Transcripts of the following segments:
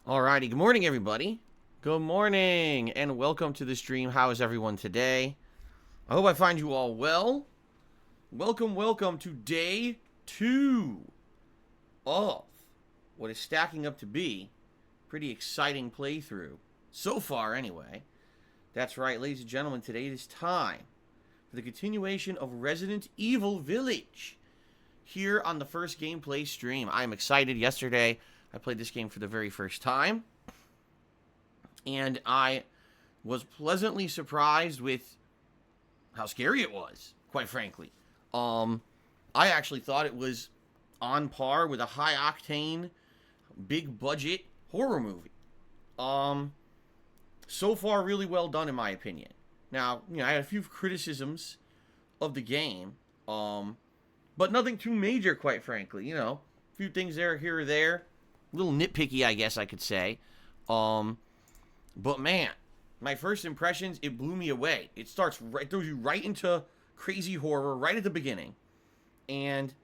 Alrighty, good morning, everybody. Good morning, and welcome to the stream. How is everyone today? I hope I find you all well. Welcome to day 2 of what is stacking up to be a pretty exciting playthrough. So far, anyway. That's right, ladies and gentlemen, today it is time for the continuation of Resident Evil Village here on the first gameplay stream. I am excited. Yesterday, I played this game for the very first time, and I was pleasantly surprised with how scary it was, quite frankly. I actually thought it was on par with a high-octane, big-budget horror movie. So far, really well done, in my opinion. Now, I had a few criticisms of the game, but nothing too major, quite frankly. A few things here or there. A little nitpicky, I guess I could say. But man, my first impressions, it blew me away. It throws you right into crazy horror right at the beginning, and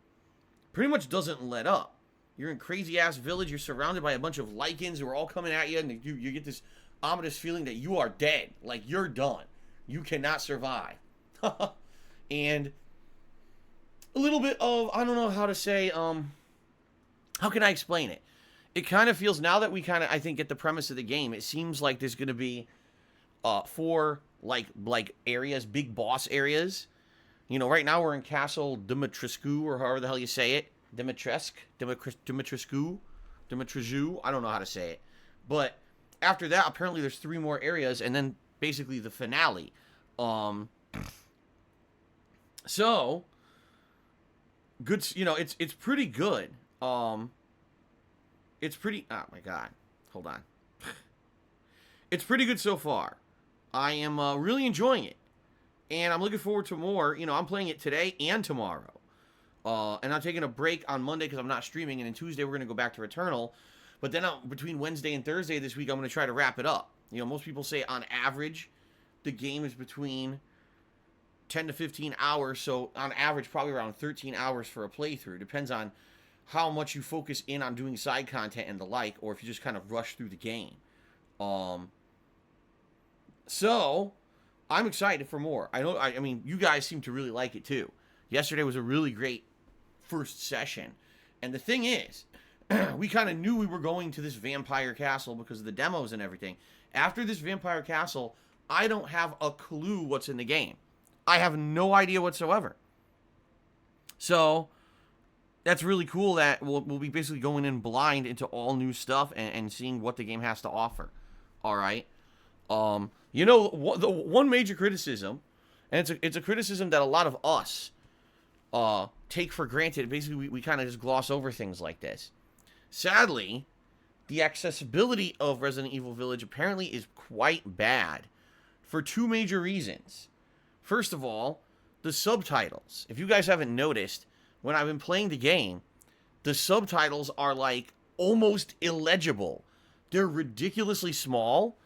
pretty much doesn't let up. You're in crazy ass village. You're surrounded by a bunch of Lycans who are all coming at you, and you get this ominous feeling that you are dead. Like, you're done. You cannot survive. And a little bit of, I don't know how to say, how can I explain it? It kind of feels, now that we kind of, I think, get the premise of the game, it seems like there's going to be 4, like areas, big boss areas. Right now we're in Castle Dimitrescu, or however the hell you say it. Dimitrescu, I don't know how to say it. But after that, apparently there's 3 more areas, and then basically the finale. So, good, it's pretty good. It's pretty, oh my god, hold on. It's pretty good so far. I am really enjoying it, and I'm looking forward to more. I'm playing it today and tomorrow. And I'm taking a break on Monday because I'm not streaming, and then Tuesday we're going to go back to Returnal. But then between Wednesday and Thursday this week, I'm going to try to wrap it up. Most people say on average, the game is between 10 to 15 hours, so on average, probably around 13 hours for a playthrough. Depends on how much you focus in on doing side content and the like, or if you just kind of rush through the game. So, I'm excited for more. I mean, you guys seem to really like it too. Yesterday was a really great first session. And the thing is, we kind of knew we were going to this vampire castle because of the demos and everything. After this vampire castle, I don't have a clue what's in the game. I have no idea whatsoever. So, that's really cool that we'll be basically going in blind into all new stuff and seeing what the game has to offer. All right. The one major criticism, and it's a criticism that a lot of us take for granted. Basically, we kind of just gloss over things like this. Sadly, the accessibility of Resident Evil Village apparently is quite bad for 2 major reasons. First of all, the subtitles. If you guys haven't noticed, when I've been playing the game, the subtitles are like almost illegible. They're ridiculously small,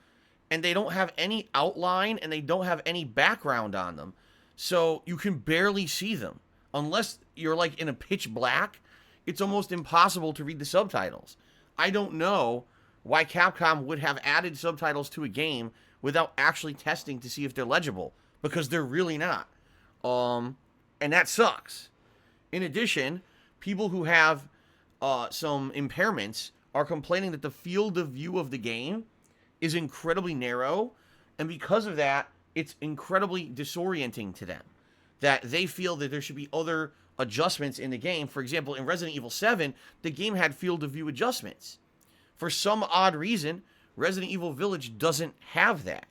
and they don't have any outline, and they don't have any background on them. So you can barely see them. Unless you're like in a pitch black, it's almost impossible to read the subtitles. I don't know why Capcom would have added subtitles to a game without actually testing to see if they're legible, because they're really not. And that sucks. In addition, people who have some impairments are complaining that the field of view of the game is incredibly narrow, and because of that, it's incredibly disorienting to them. That they feel that there should be other adjustments in the game. For example, in Resident Evil 7, the game had field of view adjustments. For some odd reason, Resident Evil Village doesn't have that.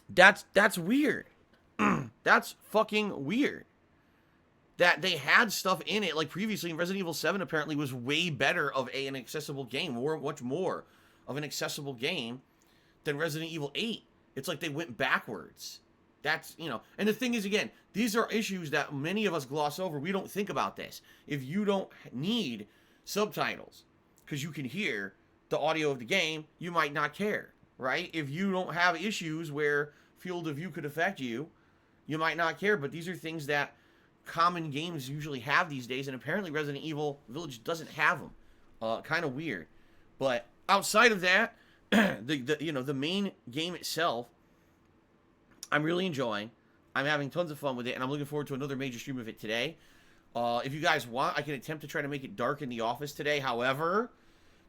That's weird. That's fucking weird. That they had stuff in it, like previously in Resident Evil 7 apparently was way better of an accessible game, much more of an accessible game than Resident Evil 8. It's like they went backwards. That's, and the thing is, again, these are issues that many of us gloss over. We don't think about this. If you don't need subtitles because you can hear the audio of the game, you might not care, right? If you don't have issues where field of view could affect you, you might not care. But these are things that common games usually have these days, and apparently Resident Evil Village doesn't have them. Kind of weird. But outside of that, the main game itself, I'm really enjoying. I'm having tons of fun with it, and I'm looking forward to another major stream of it today. If you guys want, I can attempt to try to make it dark in the office today. However,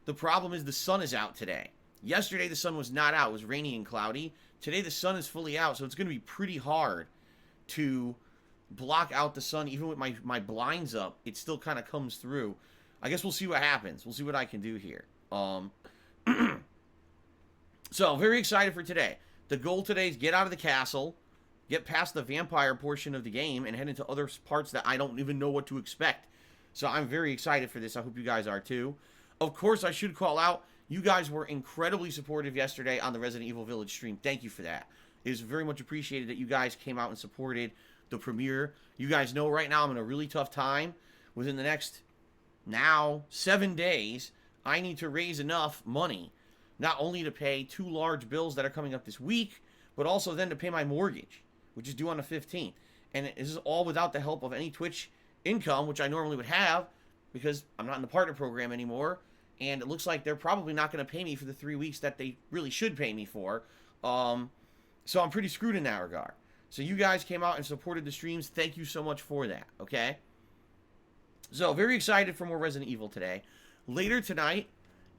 the problem is the sun is out today. Yesterday, the sun was not out. It was rainy and cloudy. Today, the sun is fully out, so it's going to be pretty hard to block out the sun. Even with my blinds up, it still kind of comes through. I guess we'll see what happens. We'll see what I can do here. So, very excited for today. The goal today is get out of the castle, get past the vampire portion of the game, and head into other parts that I don't even know what to expect. So, I'm very excited for this. I hope you guys are too. Of course, I should call out, you guys were incredibly supportive yesterday on the Resident Evil Village stream. Thank you for that. It is very much appreciated that you guys came out and supported the premiere. You guys know right now I'm in a really tough time. Within the next, now, 7 days, I need to raise enough money, not only to pay 2 large bills that are coming up this week, but also then to pay my mortgage, which is due on the 15th. And this is all without the help of any Twitch income, which I normally would have, because I'm not in the partner program anymore, and it looks like they're probably not going to pay me for the 3 weeks that they really should pay me for. So I'm pretty screwed in that regard. So you guys came out and supported the streams. Thank you so much for that, okay? So, very excited for more Resident Evil today. Later tonight,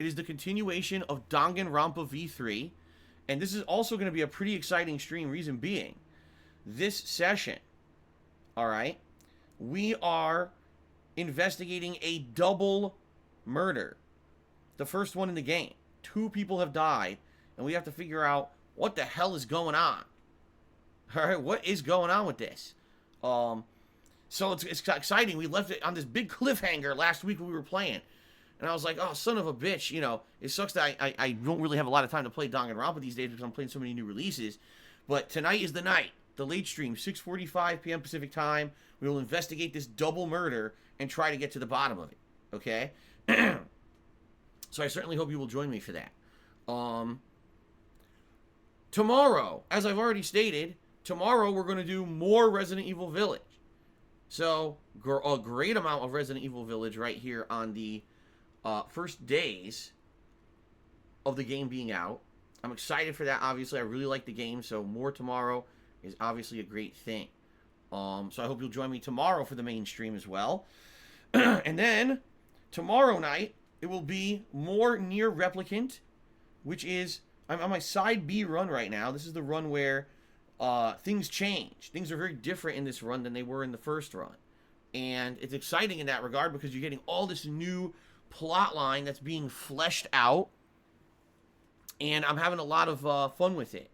it is the continuation of Danganronpa V3, and this is also going to be a pretty exciting stream, reason being, this session, alright, we are investigating a double murder. The first one in the game. 2 people have died, and we have to figure out what the hell is going on. Alright, what is going on with this? So it's exciting. We left it on this big cliffhanger last week when we were playing. And I was like, oh, son of a bitch, you know, it sucks that I don't really have a lot of time to play Danganronpa these days because I'm playing so many new releases. But tonight is the night. The late stream, 6:45 p.m. Pacific time. We will investigate this double murder and try to get to the bottom of it. Okay? So I certainly hope you will join me for that. Tomorrow, as I've already stated, tomorrow we're going to do more Resident Evil Village. So, a great amount of Resident Evil Village right here on the first days of the game being out. I'm excited for that, obviously. I really like the game, so more tomorrow is obviously a great thing. So I hope you'll join me tomorrow for the main stream as well. And then, tomorrow night, it will be more Nier Replicant, which is, I'm on my side B run right now. This is the run where things change. Things are very different in this run than they were in the first run. And it's exciting in that regard because you're getting all this new plot line that's being fleshed out. And I'm having a lot of fun with it.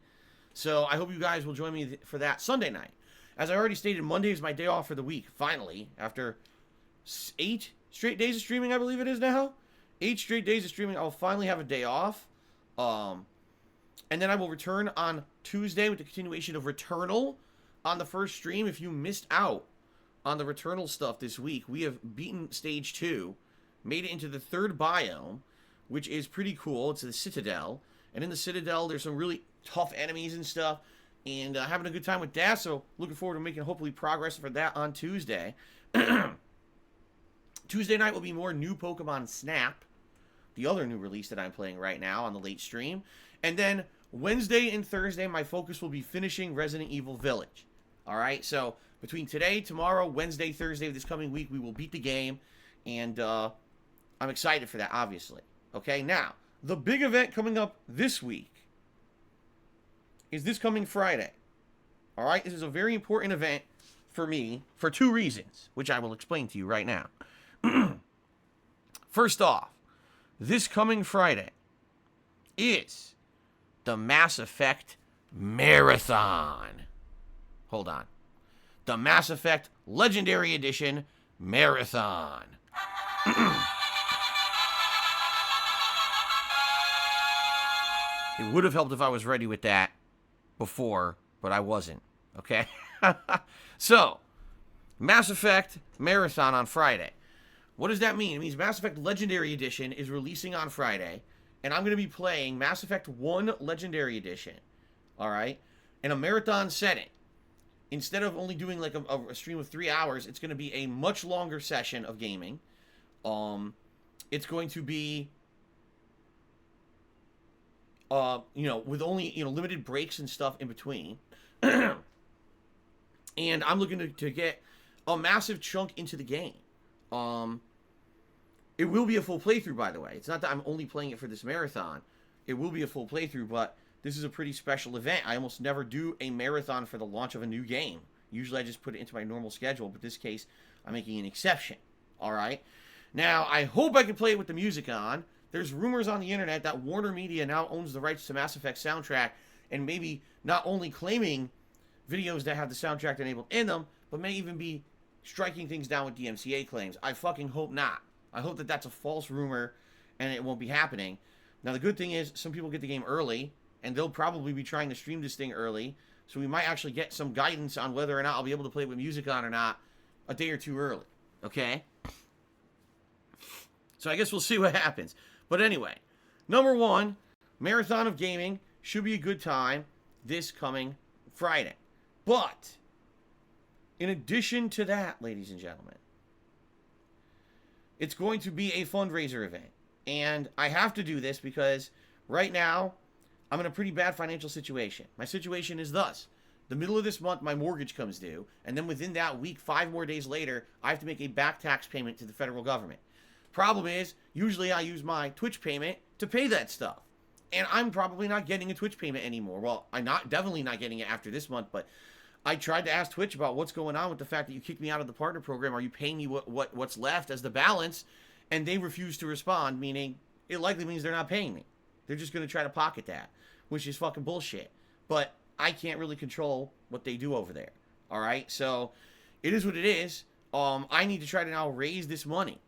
So I hope you guys will join me for that Sunday night. As I already stated, Monday is my day off for the week, finally. After 8 straight days of streaming, I believe it is now. 8 straight days of streaming, I'll finally have a day off. And then I will return on Tuesday with the continuation of Returnal on the first stream. If you missed out on the Returnal stuff this week, we have beaten Stage 2, made it into the 3rd biome, which is pretty cool. It's the Citadel. And in the Citadel, there's some really tough enemies and stuff. And having a good time with that, so looking forward to making hopefully progress for that on Tuesday. Tuesday night will be more new Pokemon Snap, the other new release that I'm playing right now on the late stream. And then Wednesday and Thursday, my focus will be finishing Resident Evil Village. Alright, so between today, tomorrow, Wednesday, Thursday of this coming week, we will beat the game. And I'm excited for that, obviously. Okay, now, the big event coming up this week is this coming Friday. Alright, this is a very important event for me for 2 reasons, which I will explain to you right now. First off, this coming Friday is the Mass Effect Marathon. Hold on. The Mass Effect Legendary Edition Marathon. It would have helped if I was ready with that before, but I wasn't. Okay? So, Mass Effect Marathon on Friday. What does that mean? It means Mass Effect Legendary Edition is releasing on Friday, and I'm going to be playing Mass Effect 1 Legendary Edition, alright, in a marathon setting. Instead of only doing like a stream of 3 hours, it's going to be a much longer session of gaming. it's going to be, with only, limited breaks and stuff in between. And I'm looking to get a massive chunk into the game. It will be a full playthrough, by the way. It's not that I'm only playing it for this marathon. It will be a full playthrough, but this is a pretty special event. I almost never do a marathon for the launch of a new game. Usually I just put it into my normal schedule, but this case, I'm making an exception. All right? Now, I hope I can play it with the music on. There's rumors on the internet that Warner Media now owns the rights to Mass Effect soundtrack, and maybe not only claiming videos that have the soundtrack enabled in them, but may even be striking things down with DMCA claims. I fucking hope not. I hope that that's a false rumor and it won't be happening. Now, the good thing is some people get the game early, and they'll probably be trying to stream this thing early, so we might actually get some guidance on whether or not I'll be able to play it with music on or not a day or two early. Okay? So I guess we'll see what happens. But anyway, number one, Marathon of Gaming should be a good time this coming Friday. But in addition to that, ladies and gentlemen, it's going to be a fundraiser event. And I have to do this because right now, I'm in a pretty bad financial situation. My situation is thus. The middle of this month, my mortgage comes due. And then within that week, 5 more days later, I have to make a back tax payment to the federal government. Problem is, usually I use my Twitch payment to pay that stuff. And I'm probably not getting a Twitch payment anymore. Well, I'm definitely not getting it after this month, but I tried to ask Twitch about what's going on with the fact that you kicked me out of the partner program. Are you paying me what's left as the balance? And they refuse to respond, meaning it likely means they're not paying me. They're just going to try to pocket that, which is fucking bullshit. But I can't really control what they do over there. All right? So it is what it is. I need to try to now raise this money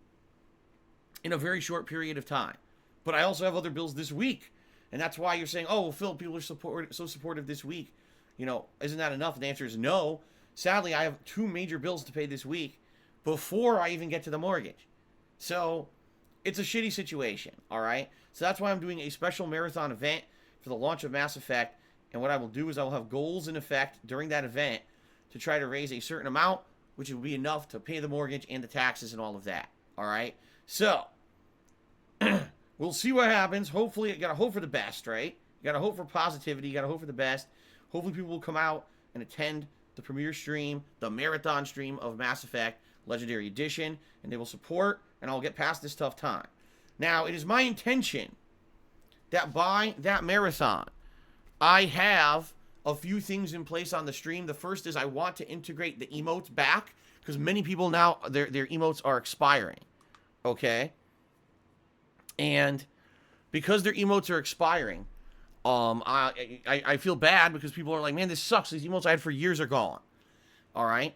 in a very short period of time. But I also have other bills this week. And that's why you're saying, oh, well, Phil, people are so supportive this week. Isn't that enough? And the answer is no. Sadly, I have 2 major bills to pay this week before I even get to the mortgage. So it's a shitty situation, all right? So that's why I'm doing a special marathon event for the launch of Mass Effect. And what I will do is I will have goals in effect during that event to try to raise a certain amount, which will be enough to pay the mortgage and the taxes and all of that, all right? So we'll see what happens. Hopefully, you got to hope for the best, right? You got to hope for positivity. You got to hope for the best. Hopefully, people will come out and attend the premiere stream, the marathon stream of Mass Effect Legendary Edition, and they will support, and I'll get past this tough time. Now, it is my intention that by that marathon, I have a few things in place on the stream. The first is I want to integrate the emotes back, because many people now, their emotes are expiring, okay? And because their emotes are expiring, I feel bad because people are like, man, this sucks. These emotes I had for years are gone. All right.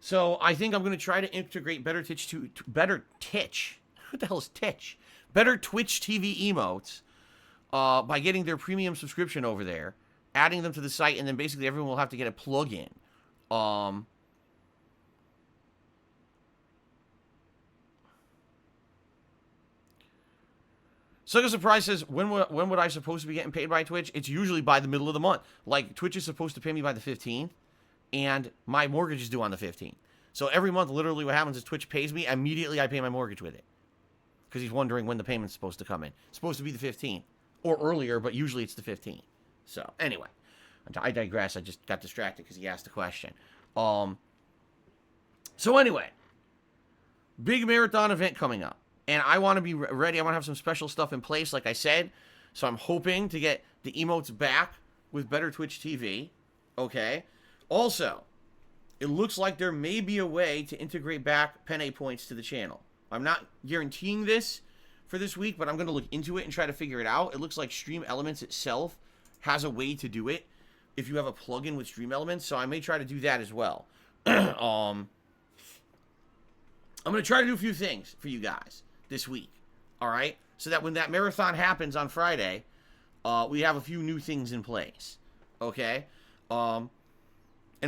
So I think I'm going to try to integrate better Twitch. What the hell is Twitch? Better Twitch TV emotes by getting their premium subscription over there, adding them to the site, and then basically everyone will have to get a plug-in. Sucker Surprise says, when would I supposed to be getting paid by Twitch? It's usually by the middle of the month. Like, Twitch is supposed to pay me by the 15th, and my mortgage is due on the 15th. So every month, literally what happens is Twitch pays me, immediately I pay my mortgage with it. Because he's wondering when the payment's supposed to come in. It's supposed to be the 15th. Or earlier, but usually it's the 15th. So, anyway. I digress. I just got distracted because he asked the question. So anyway. Big marathon event coming up. And I want to be ready. I want to have some special stuff in place, like I said. So I'm hoping to get the emotes back with better Twitch TV. Okay. Also, it looks like there may be a way to integrate back Penne points to the channel. I'm not guaranteeing this for this week, but I'm going to look into it and try to figure it out. It looks like Stream Elements itself has a way to do it if you have a plugin with Stream Elements. So I may try to do that as well. I'm going to try to do a few things for you guys this week, all right? So that when that marathon happens on Friday, we have a few new things in place, okay? And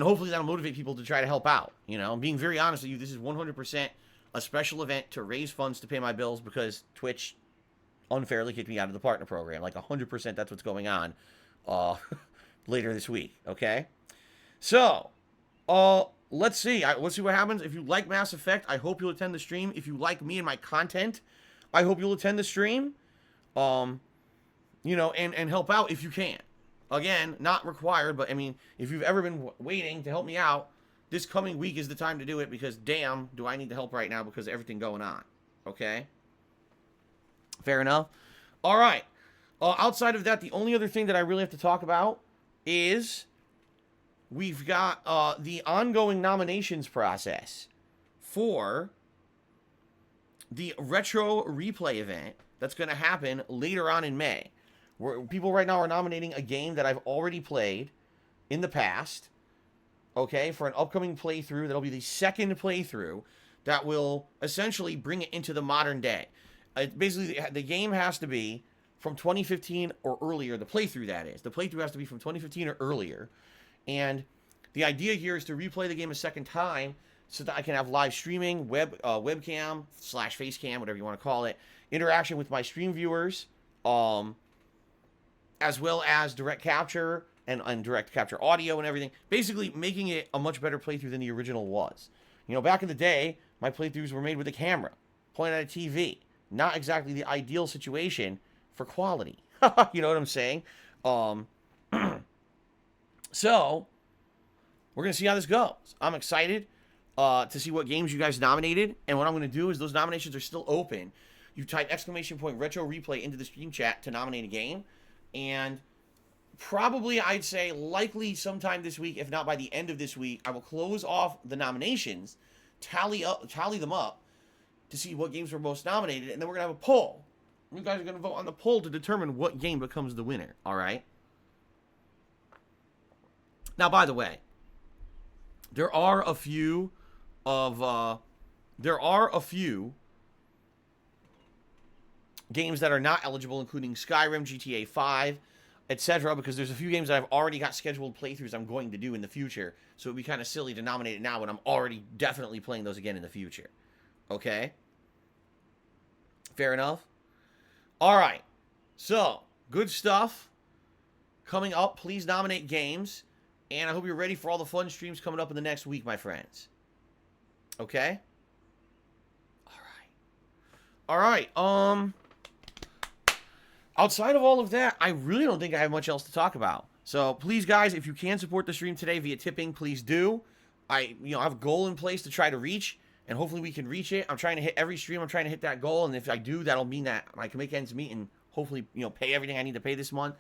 hopefully that'll motivate people to try to help out, I'm being very honest with you, this is 100% a special event to raise funds to pay my bills because Twitch unfairly kicked me out of the partner program. Like 100% that's what's going on later this week, okay? So, let's see. Let's see what happens. If you like Mass Effect, I hope you'll attend the stream. If you like me and my content, I hope you'll attend the stream, you know, and help out if you can. Again, not required, but I mean, if you've ever been waiting to help me out, this coming week is the time to do it because damn, do I need the help right now because of everything going on. Okay? Fair enough? All right. Outside of that, the only other thing that I really have to talk about is we've got the ongoing nominations process for the retro replay event that's going to happen later on in May. Where people right now are nominating a game that I've already played in the past, okay, for an upcoming playthrough. That'll be the second playthrough that will essentially bring it into the modern day. Basically, the game has to be from 2015 or earlier, the playthrough that is. The playthrough has to be from 2015 or earlier. And the idea here is to replay the game a second time so that I can have live streaming, webcam / facecam, whatever you want to call it, interaction with my stream viewers, as well as direct capture and direct capture audio and everything. Basically, making it a much better playthrough than the original was. You know, back in the day, my playthroughs were made with a camera, pointed at a TV. Not exactly the ideal situation for quality. You know what I'm saying? So, we're going to see how this goes. I'm excited to see what games you guys nominated. And what I'm going to do is those nominations are still open. You type ! retro replay into the stream chat to nominate a game. And probably, I'd say, likely sometime this week, if not by the end of this week, I will close off the nominations, tally them up to see what games were most nominated, and then we're going to have a poll. You guys are going to vote on the poll to determine what game becomes the winner, all right? Now, by the way, there are a few games that are not eligible, including Skyrim, GTA 5, etc., because there's a few games that I've already got scheduled playthroughs I'm going to do in the future, so it would be kind of silly to nominate it now when I'm already definitely playing those again in the future. Okay? Fair enough? All right. So, good stuff coming up. Please nominate games, and I hope you're ready for all the fun streams coming up in the next week, my friends. Okay? All right. Outside of all of that, I really don't think I have much else to talk about. So please, guys, if you can support the stream today via tipping, please do. I have a goal in place to try to reach, and hopefully we can reach it. I'm trying to hit every stream. I'm trying to hit that goal, and if I do, that'll mean that I can make ends meet and hopefully, pay everything I need to pay this month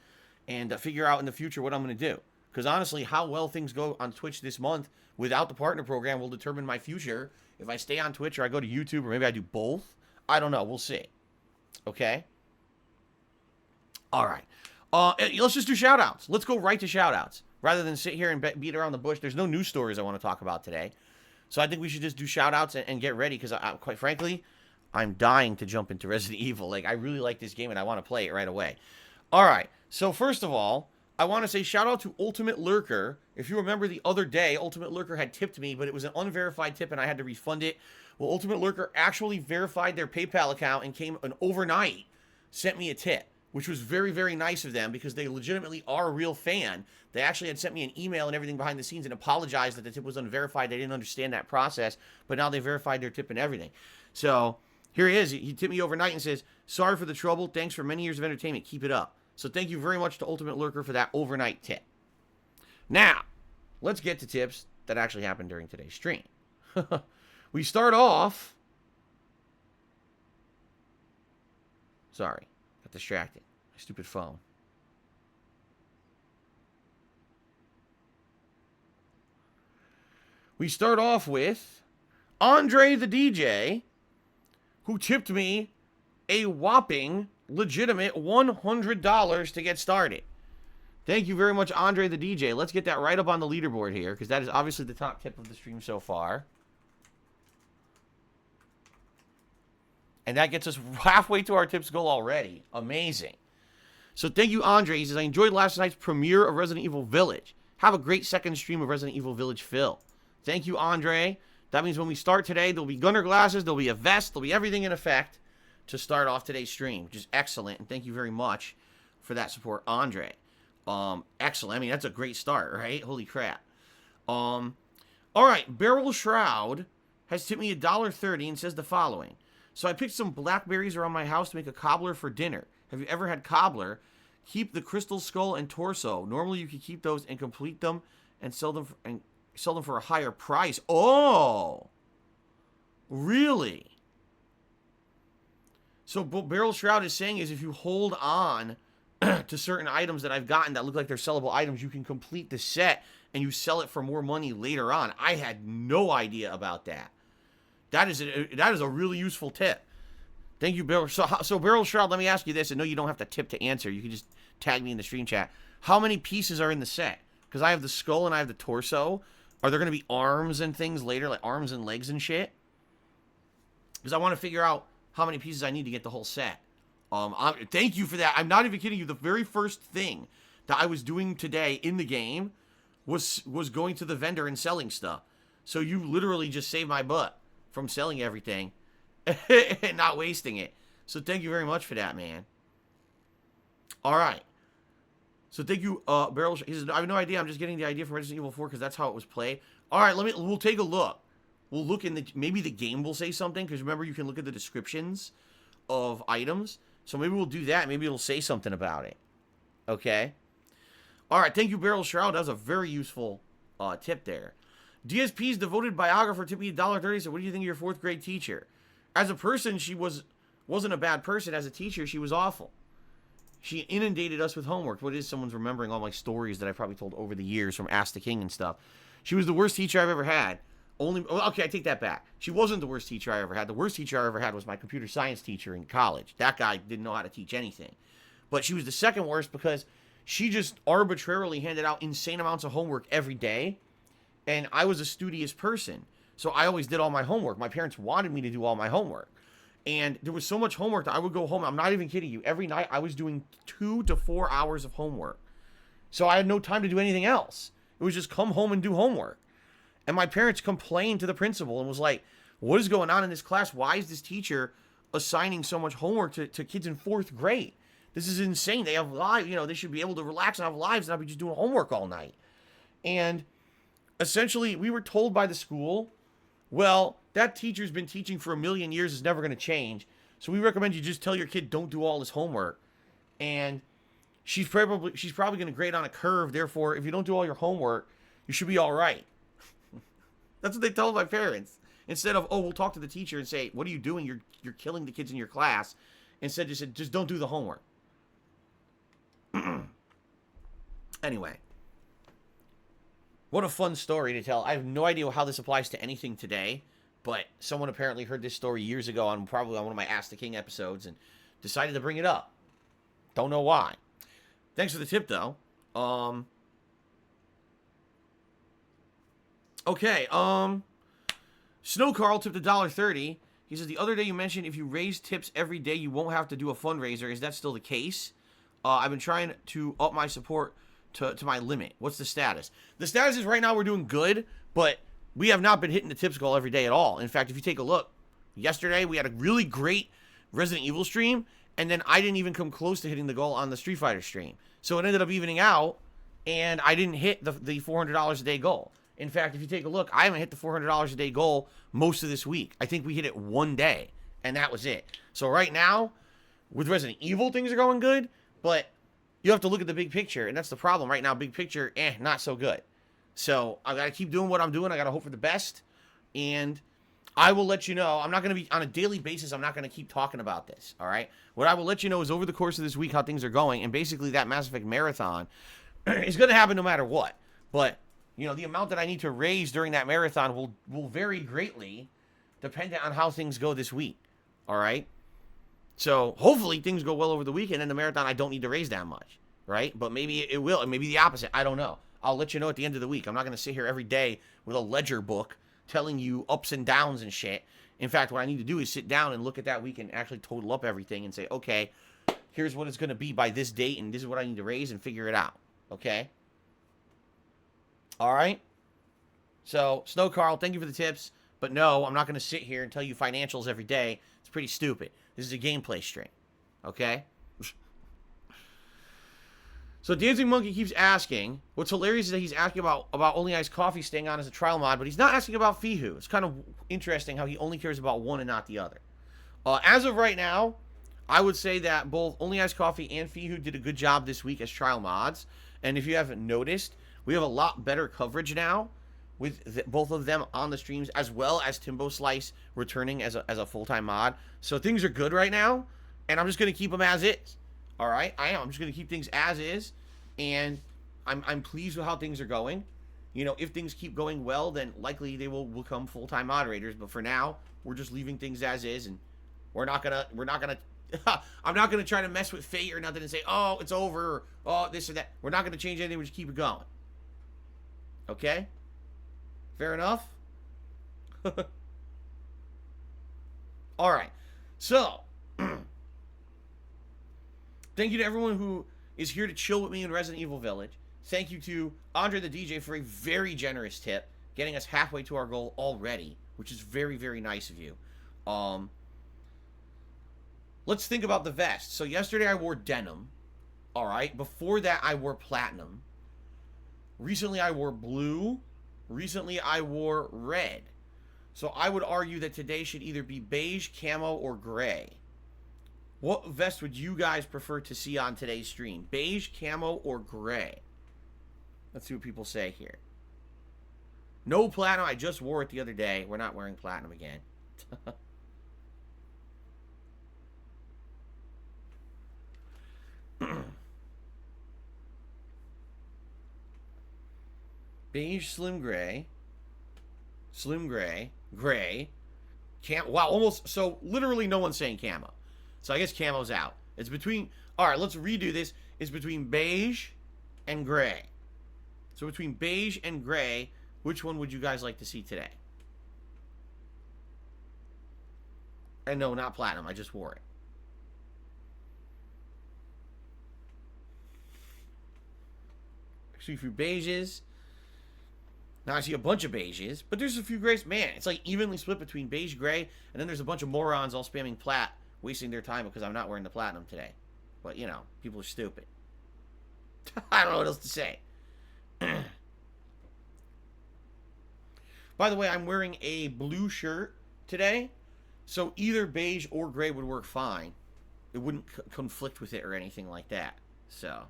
and figure out in the future what I'm going to do. Because honestly, how well things go on Twitch this month without the partner program will determine my future. If I stay on Twitch or I go to YouTube or maybe I do both, I don't know. We'll see. Okay? All right. Let's just do shout-outs. Let's go right to shout-outs. Rather than sit here and beat around the bush. There's no news stories I want to talk about today. So I think we should just do shout-outs and get ready. Because, quite frankly, I'm dying to jump into Resident Evil. Like, I really like this game and I want to play it right away. All right. So, first of all, I want to say shout-out to Ultimate Lurker. If you remember the other day, Ultimate Lurker had tipped me, but it was an unverified tip and I had to refund it. Well, Ultimate Lurker actually verified their PayPal account and came an overnight, sent me a tip, which was very, very nice of them because they legitimately are a real fan. They actually had sent me an email and everything behind the scenes and apologized that the tip was unverified. They didn't understand that process, but now they verified their tip and everything. So here he is. He tipped me overnight and says, sorry for the trouble. Thanks for many years of entertainment. Keep it up. So thank you very much to Ultimate Lurker for that overnight tip. Now, let's get to tips that actually happened during today's stream. We start off... Sorry, got distracted. My stupid phone. We start off with Andre the DJ, who tipped me a whopping, legitimate $100 to get started. Thank you very much, Andre the DJ. Let's get that right up on the leaderboard here, because that is obviously the top tip of the stream so far. And that gets us halfway to our tips goal already. Amazing. So thank you, Andre. He says, I enjoyed last night's premiere of Resident Evil Village. Have a great second stream of Resident Evil Village, Phil. Thank you, Andre. That means when we start today, there'll be gunner glasses, there'll be a vest, there'll be everything in effect to start off today's stream, which is excellent. And thank you very much for that support, Andre. Excellent. I mean, that's a great start, right? Holy crap. All right. Beryl Shroud has tipped me $1.30 and says the following. So I picked some blackberries around my house to make a cobbler for dinner. Have you ever had cobbler? Keep the crystal skull and torso. Normally you can keep those and complete them and sell them for a higher price. Oh, really? So what Barrel Shroud is saying is if you hold on to certain items that I've gotten that look like they're sellable items, you can complete the set and you sell it for more money later on. I had no idea about that. That is a really useful tip. Thank you, Barrel. So Barrel Shroud, let me ask you this. I know you don't have to tip to answer. You can just tag me in the stream chat. How many pieces are in the set? Because I have the skull and I have the torso. Are there going to be arms and things later, like arms and legs and shit? Because I want to figure out how many pieces I need to get the whole set. Thank you for that. I'm not even kidding you. The very first thing that I was doing today in the game was going to the vendor and selling stuff. So you literally just saved my butt from selling everything and not wasting it. So thank you very much for that, man. All right. So thank you, Barrel. He says, I have no idea. I'm just getting the idea from Resident Evil 4 because that's how it was played. All right, we'll take a look. We'll look in maybe the game will say something because remember you can look at the descriptions of items. So maybe we'll do that. Maybe it'll say something about it. Okay. All right. Thank you, Barrel Shroud. That was a very useful tip there. DSP's devoted biographer tipped me $1.30. So what do you think of your fourth grade teacher? As a person, she wasn't a bad person. As a teacher, she was awful. She inundated us with homework. What is someone's remembering all my stories that I probably told over the years from Ask the King and stuff. She was the worst teacher I've ever had. Okay, I take that back. She wasn't the worst teacher I ever had. The worst teacher I ever had was my computer science teacher in college. That guy didn't know how to teach anything. But she was the second worst because she just arbitrarily handed out insane amounts of homework every day. And I was a studious person. So I always did all my homework. My parents wanted me to do all my homework. And there was so much homework that I would go home. I'm not even kidding you. Every night I was doing 2 to 4 hours of homework. So I had no time to do anything else. It was just come home and do homework. And my parents complained to the principal and was like, what is going on in this class? Why is this teacher assigning so much homework to kids in 4th grade? This is insane. They have lives, they should be able to relax and have lives and not be just doing homework all night. And essentially, we were told by the school, well, that teacher's been teaching for 1,000,000 years, is never going to change. So we recommend you just tell your kid, don't do all this homework. And she's probably going to grade on a curve. Therefore, if you don't do all your homework, you should be all right. That's what they tell my parents. Instead of, we'll talk to the teacher and say, what are you doing? You're killing the kids in your class. Instead, just don't do the homework. Anyway. What a fun story to tell. I have no idea how this applies to anything today, but someone apparently heard this story years ago probably on one of my Ask the King episodes and decided to bring it up. Don't know why. Thanks for the tip, though. Okay, Snow Carl tipped $1.30. He says, the other day you mentioned if you raise tips every day, you won't have to do a fundraiser. Is that still the case? I've been trying to up my support to my limit. What's the status? The status is right now we're doing good, but we have not been hitting the tips goal every day at all. In fact, if you take a look, yesterday we had a really great Resident Evil stream, and then I didn't even come close to hitting the goal on the Street Fighter stream. So it ended up evening out, and I didn't hit the $400 a day goal. In fact, if you take a look, I haven't hit the $400 a day goal most of this week. I think we hit it one day, and that was it. So right now, with Resident Evil, things are going good, but you have to look at the big picture, and that's the problem right now. Big picture, not so good. So I got to keep doing what I'm doing. I got to hope for the best, and I will let you know. I'm not going to be, on a daily basis, I'm not going to keep talking about this, all right? What I will let you know is over the course of this week how things are going, and basically that Mass Effect marathon is going to happen no matter what. But the amount that I need to raise during that marathon will vary greatly depending on how things go this week. All right? So hopefully things go well over the weekend, and the marathon I don't need to raise that much, right? But maybe it will, and maybe the opposite. I don't know. I'll let you know at the end of the week. I'm not going to sit here every day with a ledger book telling you ups and downs and shit. In fact, what I need to do is sit down and look at that week and actually total up everything and say, okay, here's what it's going to be by this date, and this is what I need to raise and figure it out. Okay? All right? So, Snow Carl, thank you for the tips. But no, I'm not going to sit here and tell you financials every day. It's pretty stupid. This is a gameplay stream. Okay? So, Dancing Monkey keeps asking. What's hilarious is that he's asking about Only Ice Coffee staying on as a trial mod, but he's not asking about Fihu. It's kind of interesting how he only cares about one and not the other. As of right now, I would say that both Only Ice Coffee and Fihu did a good job this week as trial mods. And if you haven't noticed, we have a lot better coverage now with both of them on the streams, as well as Timbo Slice returning as a full-time mod. So things are good right now, and I'm just going to keep them as is. All right? I am. I'm just going to keep things as is, and I'm pleased with how things are going. You know, if things keep going well, then likely they will become full-time moderators. But for now, we're just leaving things as is, and we're not gonna I'm not gonna try to mess with fate or nothing and say, oh, it's over, or oh, this or that. We're not gonna change anything. We just keep it going. Okay? Fair enough? All right. So, thank you to everyone who is here to chill with me in Resident Evil Village. Thank you to Andre the DJ for a very generous tip, getting us halfway to our goal already, which is very, very nice of you. Let's think about the vest. So yesterday I wore denim. All right. Before that I wore platinum. Recently I wore blue. Recently I wore red. So I would argue that today should either be beige, camo, or gray. What vest would you guys prefer to see on today's stream? Beige, camo, or gray? Let's see what people say here. No platinum. I just wore it the other day. We're not wearing platinum again. Beige, slim gray, gray, wow, almost, so literally no one's saying camo. So I guess camo's out. It's between, all right, let's redo this. It's between beige and gray. So between beige and gray, which one would you guys like to see today? And no, not platinum. I just wore it. I see a few beiges. Now I see a bunch of beiges, but there's a few grays. Man, it's like evenly split between beige, gray, and then there's a bunch of morons all spamming plat, wasting their time because I'm not wearing the platinum today. But, you know, people are stupid. I don't know what else to say. By the way, I'm wearing a blue shirt today, so either beige or gray would work fine. It wouldn't conflict with it or anything like that. So,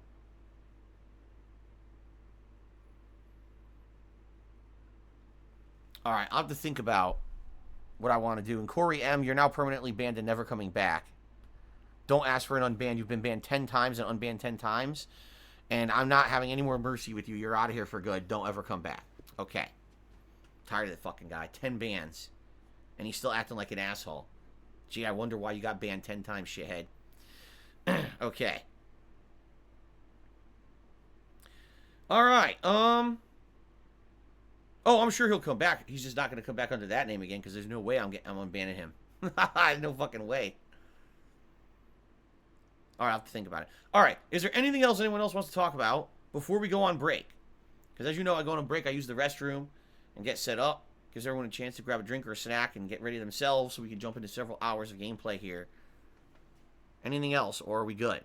all right, I'll have to think about what I want to do. And Corey M., you're now permanently banned and never coming back. Don't ask for an unban. You've been banned 10 times and unbanned 10 times. And I'm not having any more mercy with you. You're out of here for good. Don't ever come back. Okay. Tired of that fucking guy. 10 bans. And he's still acting like an asshole. Gee, I wonder why you got banned 10 times, shithead. Okay. All right. Oh, I'm sure he'll come back. He's just not going to come back under that name again because there's no way I'm unbanning him. No fucking way. All right, I'll have to think about it. All right, is there anything else anyone else wants to talk about before we go on break? Because as you know, I go on a break, I use the restroom and get set up. Gives everyone a chance to grab a drink or a snack and get ready themselves so we can jump into several hours of gameplay here. Anything else, or are we good?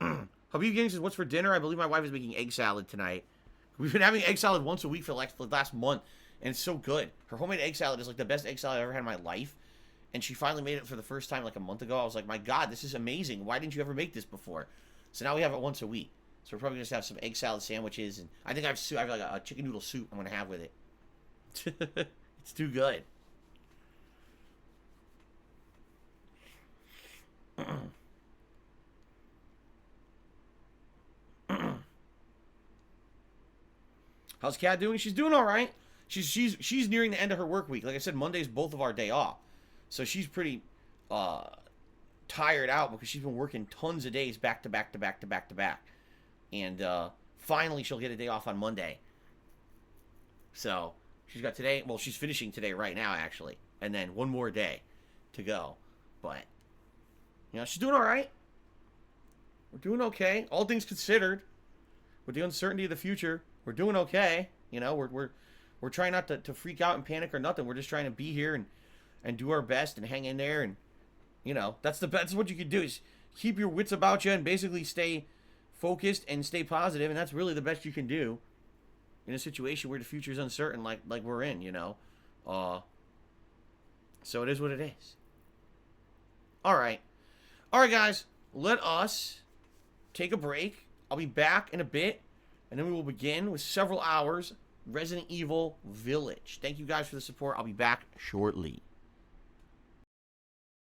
Habib Gang says, what's for dinner? I believe my wife is making egg salad tonight. We've been having egg salad once a week for like the last month, and it's so good. Her homemade egg salad is like the best egg salad I've ever had in my life, and she finally made it for the first time like a month ago. I was like, my God, this is amazing. Why didn't you ever make this before? So now we have it once a week. So we're probably going to have some egg salad sandwiches, and I think I have like a chicken noodle soup I'm going to have with it. It's too good. How's Kat doing? She's doing all right. She's nearing the end of her work week. Like I said, Monday's both of our day off, so she's pretty tired out because she's been working tons of days back to back to back to back to back, and finally she'll get a day off on Monday. So she's got today. Well, she's finishing today right now actually, and then one more day to go. But you know, she's doing all right. We're doing okay, all things considered. With the uncertainty of the future, we're doing okay. You know, we're trying not to freak out and panic or nothing. We're just trying to be here and do our best and hang in there. And you know, that's what you can do is keep your wits about you and basically stay focused and stay positive. And that's really the best you can do in a situation where the future is uncertain, like we're in. You know, so it is what it is. All right. All right, guys. Let us take a break. I'll be back in a bit, and then we will begin with several hours Resident Evil Village. Thank you guys for the support. I'll be back shortly.